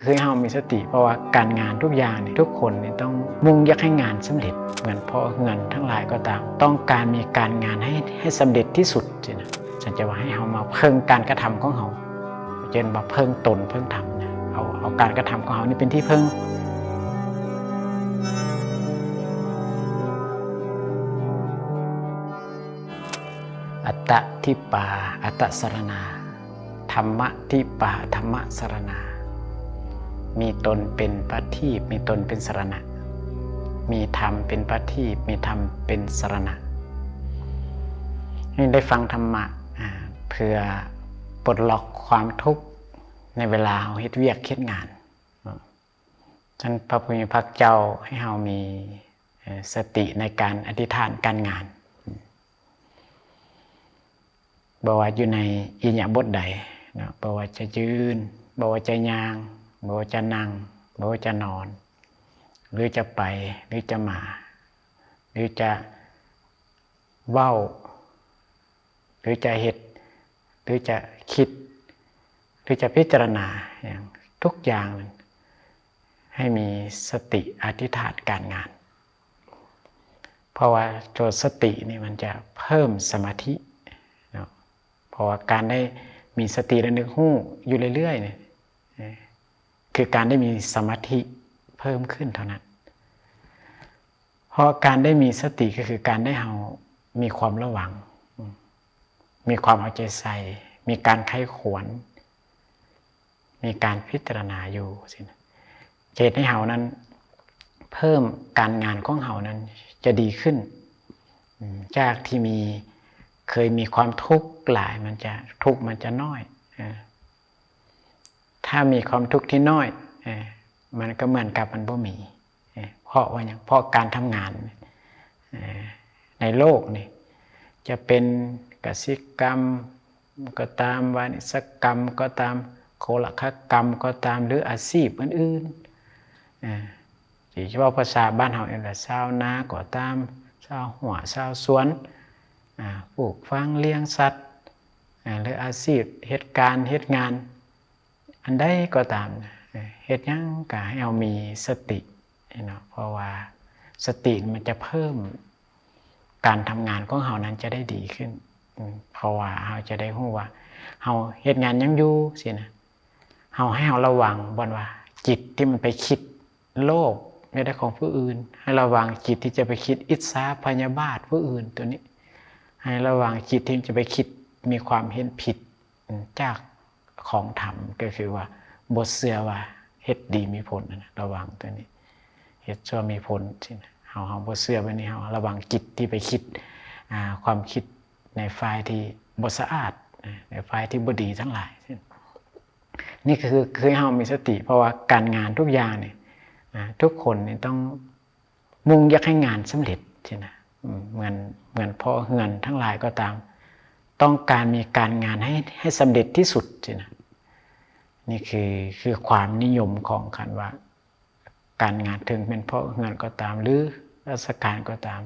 คือเฮามีสติเพราะว่าการงานทุกอย่างทุกคนต้องมุ่งอยากให้งานสำเร็จเหมือนพ่อเงินทั้งหลายก็ตามต้องการมีการงานให้สำเร็จที่สุดสินะฉันจะว่าให้เฮามาเพิ่งการกระทำของเฮาเช่นมาเพิ่งตนเพิ่งทำนะเอาการกระทำของเฮานี่เป็นที่เพิ่งอัตตะทิปาอัตตสรณาธรรมะทิปาธรรมะสรณามีตนเป็นประทีปมีตนเป็นสรณะมีธรรมเป็นประทีปมีธรรมเป็นสรณะให้ได้ฟังธรรมะเพื่อปลดล็อกความทุกข์ในเวลาเราเฮ็ดเวียกเฮ็ดงานท่านพระพุทธพักเจ้าให้เรามีสติในการอธิษฐานการงานบ่ว่าอยู่ในอิริยาบถใดบ่ว่าจะยืนบ่ว่าจะย่างบ่ว่าจะนั่งบ่ว่าจะนอนหรือจะไปหรือจะมาหรือจะเว้าหรือจะเฮ็ดหรือจะคิดหรือจะพิจารณาอย่างทุกอย่างให้มีสติอธิษฐานการงานเพราะว่าตัวสตินี่มันจะเพิ่มสมาธิเพราะว่าการได้มีสติระลึกรู้อยู่เรื่อยๆเนี่ยคือการได้มีสมาธิเพิ่มขึ้นเท่านั้นเพราะการได้มีสติก็คือการได้เรามีความระวังมีความเอาใจใส่มีการไข้ขวนมีการพิจารณาอยู่สินะเหตุให้เรานั้นเพิ่มการงานของเรานั้นจะดีขึ้นจากที่เคยมีความทุกข์หลายมันจะทุกข์มันจะน้อยถ้ามีความทุกข์ที่น้อยมันก็เหมือนกับมันบ่มีเพราะว่าอย่างเพราะการทำงานในโลกนี่จะเป็นกสิกรรมก็ตามวานิชกรรมก็ตามโคลคกรรมก็ตามหรืออาชีพอื่นๆที่เฉพาะภาษาบ้านเราเองแหละชาวนาก็ตามชาวหัวชาวสวนปลูกฝังเลี้ยงสัตว์หรืออาชีพเหตุการณ์เหตุงานอันใดก็ตามเหตุยังก็ให้เรามีสติเพราะว่าสติมันจะเพิ่มการทำงานของเรานั้นจะได้ดีขึ้นเพราะว่าเราจะได้รู้ว่าเราเหตุงานยังอยู่สินะเราให้เราระวังบ่ว่าจิตที่มันไปคิดโลภไม่ได้ของผู้อื่นให้ระวังจิตที่จะไปคิดอิจฉาพยาบาทผู้อื่นตัวนี้ให้ระวังจิตที่จะไปคิดมีความเห็นผิดจากของธรรมก็คือว่าบทเสื่อว่าเฮ็ดดีมีผลนะระวังตัวนี้เฮ็ดชั่วมีผลสินะเฮาบทเสื่อไปนี่เฮาระวังจิตที่ไปคิดความคิดในฝ่ายที่บ่สะอาดในฝ่ายที่บ่ดีทั้งหลายนี่คือเฮามีสติเพราะว่าการงานทุกอย่างนี่ทุกคนนี่ต้องมุ่งอยากให้งานสำเร็จใช่นะเหมือนพ่อเงินทั้งหลายก็ตามต้องการมีการงานให้สำเร็จที่สุดใช่นะนี่คือความนิยมของคันว่าการงานถึงเป็นพ่อเงินก็ตามหรือราชการก็ตาม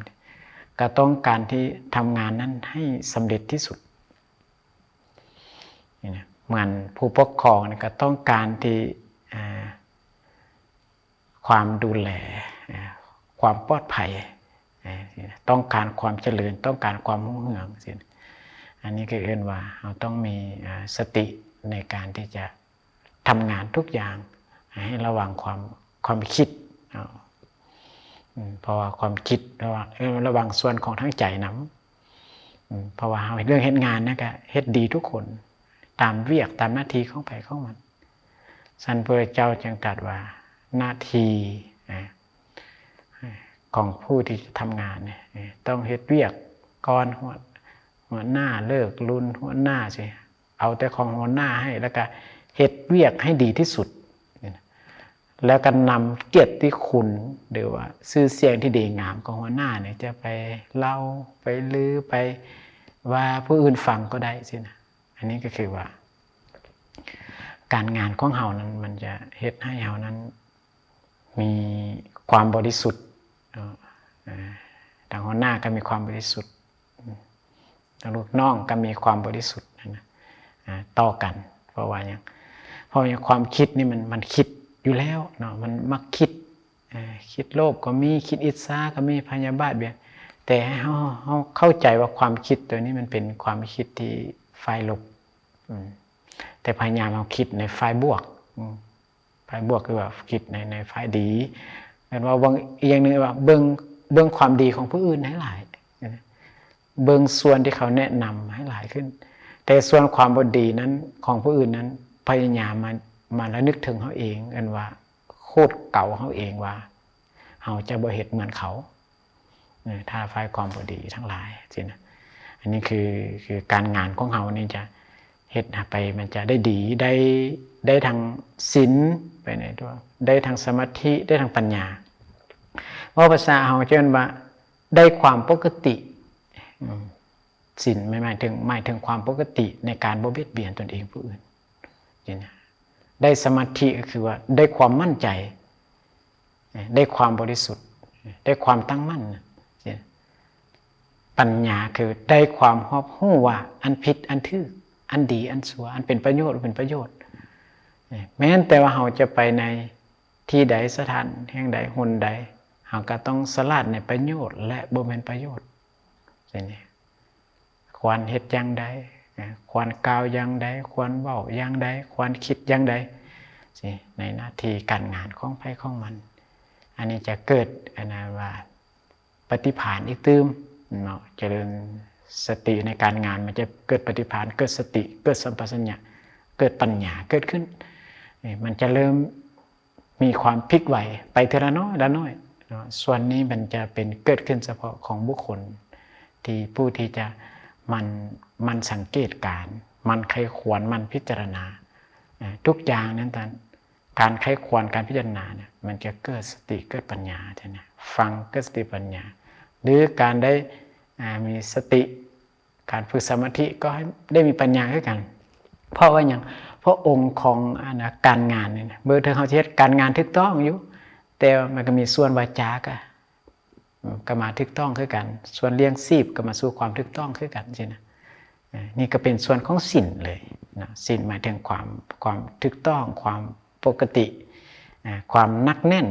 ก็ต้องการที่ทำงานนั้นให้สำเร็จที่สุดนี่นะเหมือนผู้ปกครองก็ต้องการที่ความดูแลความปลอดภัยต้องการความเจริญต้องการความรุ่งเรืองสิอันนี้ก็เรียกว่าเราต้องมีสติในการที่จะทำงานทุกอย่างให้ระวังความคิดเพราะว่าความคิดระวังส่วนของทั้งใจนำเพราะว่าเรื่องเฮ็ดงานนะก็เฮ็ดดีทุกคนตามเวียกตามหน้าที่ของไปของมันสันพระเจ้าจึงตรัสว่าหน้าที่ของผู้ที่จะทำงานต้องเฮ็ดเวียกก่อนหัวหน้าเลิกรุ่นหัวหน้าสิเอาแต่ของหัวหน้าให้แล้วก็เฮ็ดเวียกให้ดีที่สุดแล้วก็นำเกียรติคุณหรือว่าชื่อเสียงที่ดีงามของหัวหน้าเนี่ยจะไปเล่าไปลือไปว่าผู้อื่นฟังก็ได้สินะอันนี้ก็คือว่าการงานของเฮานั้นมันจะเฮ็ดให้เฮานั้นมีความบริสุทธิ์ทางหัวหน้าก็มีความบริสุทธิ์ทางลูกน้องก็มีความบริสุทธิ์ต่อกันเพราะว่าอย่างความคิดนี่มันคิด อยู่แล้วเนาะมันมักคิดคิดโลภก็มีคิดอิจฉาก็มีพยาบาทเบียดแต่ให้เขาเข้าใจว่าความคิดตัวนี้มันเป็นความคิดที่ฝ่ายลบแต่พยายามเอาคิดในฝ่ายบวกฝ่ายบวกคือว่าคิดในฝ่ายดีแต่ว่าบางอย่างหนึ่งว่าเบิ่งความดีของผู้อื่นให้หลายเบิ่งส่วนที่เขาแนะนำให้หลายขึ้นแต่ส่วนความบดีนั้นของผู้อื่นนั้นพยายามมาแล้วนึกถึงเขาเองกันว่าโคตรเก่าเขาเองว่าเขาจะบ่เฮ็ดเหมือนเขาถ้าฝ่ายความบดีทั้งหลายสินะอันนี้คือการงานของเขานี่จะเฮ็ดไปมันจะได้ดีได้ทางศีลไปในตัวได้ทางสมาธิได้ทางปัญญาว่าภาษาเขาจะเรียกว่าได้ความปกติศีลหมายถึงความปกติในการบ่เบียดเบียนตนเองผู้อื่นนี่นะได้สมาธิก็คือว่าได้ความมั่นใจได้ความบริสุทธิ์ได้ความตั้งมั่นปัญญาคือได้ความรอบรู้ว่าอันผิดอันถูกอันดีอันชั่วอันเป็นประโยชน์เป็นประโยชน์แม้แต่ว่าเราจะไปในที่ใดสถานแห่งใดหนใดเราก็ต้องสลัดในประโยชน์และบ่เป็นประโยชน์นี่ควรเฮ็ดอย่างใดควรกล่าวอย่างใดควรเว้าอย่างใดควรคิดอย่างใดในหน้าที่การงานของไผของมันอันนี้จะเกิดว่าปฏิภาณอีกตื้มเจริญสติในการงานมันจะเกิดปฏิภาณเกิดสติเกิดสัมปชัญญะเกิดปัญญาเกิดขึ้นมันจะเริ่มมีความพลิกไหวไปทีละน้อยละน้อยส่วนนี้มันจะเป็นเกิดขึ้นเฉพาะของบุคคลที่ผู้ที่จะมันสังเกตการมันใครควรมันพิจารณาทุกอย่างนั้นการใครควรการพิจารณาเนี่ยมันจะเกิดสติเกิดปัญญาใช่ไหมฟังเกิดสติปัญญาหรือการได้มีสติการฝึกสมาธิก็ให้ได้มีปัญญาด้วยกันเพราะว่าอย่างเพราะองค์ของการงานเนี่ยเบอร์เธอเขาเทศการงานถูกต้องอยู่แต่มันก็มีส่วนวาจาก็มาถูกต้องคือกันส่วนเลี้ยงชีพก็มาสู่ความถูกต้องคือกันใช่ไหมนี่ก็เป็นส่วนของศีลเลยนะศีลหมายถึงความถูกต้องความปกติความนักแน่น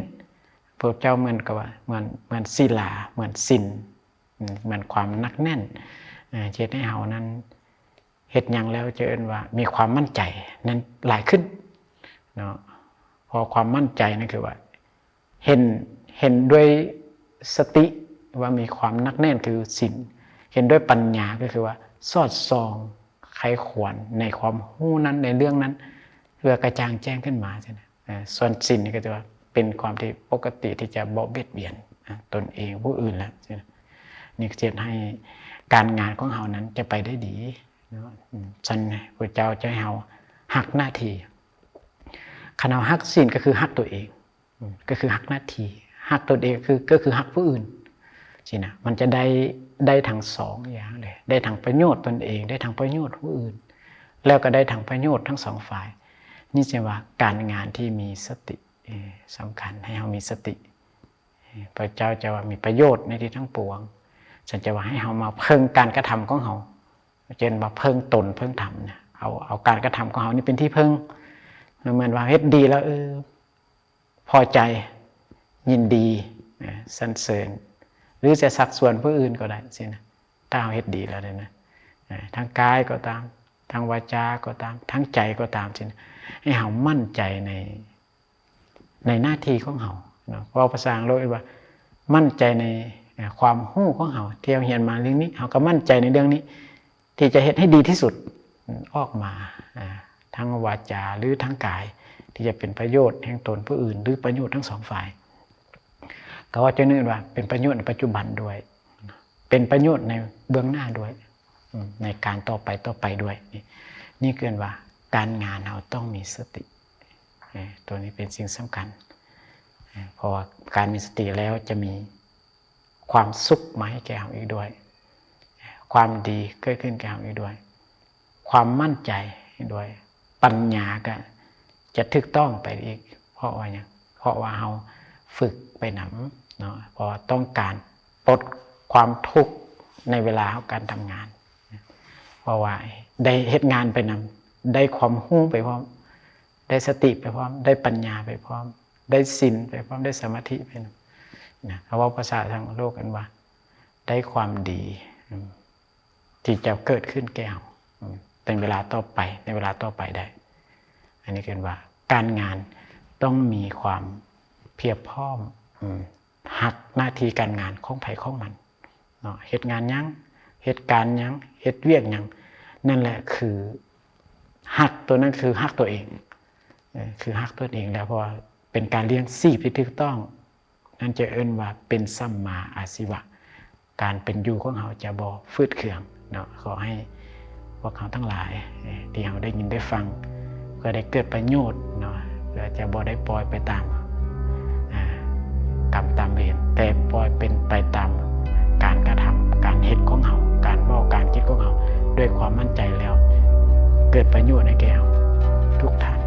พระเจ้าเหมือนกับว่าเหมือนศีลาเหมือนศีลเหมือนความนักแน่นเช่นให้เฮานั้นเฮ็ดหยังแล้วจะเอิ้นว่ามีความมั่นใจนั้นหลายขึ้นเนาะพอความมั่นใจนั่นคือว่าเห็นด้วยสติว่ามีความนักแน่นคือศีลเห็นด้วยปัญญาก็คือว่าสอดส่องไขควรในความรู้นั้นในเรื่องนั้นเพื่อกระจ่างแจ้งขึ้นมาใช่ไหมส่วนศีลนี่ก็จะว่าเป็นความที่ปกติที่จะบ่เบียดเบียนตนเองผู้อื่นแล้วใช่ไหมนี่จะให้การงานของเฮานั้นจะไปได้ดีฉันพระเจ้าจะให้เฮาหักหน้าที่ขณะหักศีลก็คือหักตัวเองก็คือหักหน้าที่หักตัวเองก็คือหักผู้อื่นสินะมันจะได้ทั้งสองอย่างเลยได้ทั้งประโยชน์ตนเองได้ทั้งประโยชน์ผู้อื่นแล้วก็ได้ทั้งประโยชน์ทั้งสองฝ่ายนี่จะว่าการงานที่มีสติสำคัญให้เรามีสติพระเจ้าจะว่ามีประโยชน์ในที่ทั้งปวงฉันจะว่าให้เรามาเพิ่งการกระทำของเราเช่นว่าเพิ่งตนเพิ่งทำเนี่ยเอาการกระทำของเรานี่เป็นที่เพิ่งเหมือนว่าเฮ็ดดีแล้วพอใจยินดีสรรเสริญหรือจะสักส่วนผู้อื่นก็ได้สินะถ้าเราเฮ็ดดีแล้วเนี่ยนะทั้งกายก็ตามทั้งวาจาก็ตามทั้งใจก็ตามสินะให้เรามั่นใจในหน้าที่ของเราเพราะภาษาอังกฤษว่ามั่นใจในความรู้ของเราที่เราเรียนมาเรื่องนี้เราก็มั่นใจในเรื่องนี้ที่จะเฮ็ดให้ดีที่สุดออกมาทั้งวาจาหรือทั้งกายที่จะเป็นประโยชน์แห่งตนผู้อื่นหรือประโยชน์ทั้งสองฝ่ายก็ว่าจะนึกว่าเป็นประโยชน์ในปัจจุบันด้วยเป็นประโยชน์ในเบื้องหน้าด้วยในการต่อไปด้วยนี่เกินว่าการงานเราต้องมีสติตัวนี้เป็นสิ่งสำคัญเพราะว่าการมีสติแล้วจะมีความสุขมาให้แก่เราอีกด้วยความดีเกิดขึ้นแก่เราอีกด้วยความมั่นใจด้วยปัญญาก็จะถูกต้องไปอีกเพราะว่าเราฝึกไปนำเนาะเพราะต้องการปลดความทุกข์ในเวลาของการทำงานเพราะว่าได้เฮ็ดงานไปนำได้ความรู้ไปพร้อม ได้สติไปพร้อมได้ปัญญาไปพร้อมได้ศีลไปพร้อมได้สมาธิไปนะเขาว่าภาษาทางโลกกันว่าได้ความดีที่จะเกิดขึ้นแก่เราในเวลาต่อไปในเวลาต่อไปได้อันนี้คือว่าการงานต้องมีความเพียบพร้อมหักหน้าที่การงานของไผของมันเนาะเหตุงานยังเหตุการณ์ยังเหตุเวียกยังนั่นแหละคือหักตัวนั้นคือหักตัวเองคือหักตัวเองแล้วเพราะเป็นการเลี้ยงชีพที่ถูกต้องนั่นจะเอิ้นว่าเป็นสัมมาอาชีวะการเป็นอยู่ของเราจะบ่ฟืดเคืองเนาะขอให้พวกเขาทั้งหลายที่เราได้ยินได้ฟังก็ได้เกิดประโยชน์เนาะเพื่อจะบ่ได้ปล่อยไปตามกรรมตามเวรแต่ปล่อยเป็นไปตามการกระทำการเฮ็ดของเราการบอกการคิดของเราด้วยความมั่นใจแล้วเกิดประโยชน์ในแก่เราทุกท่าน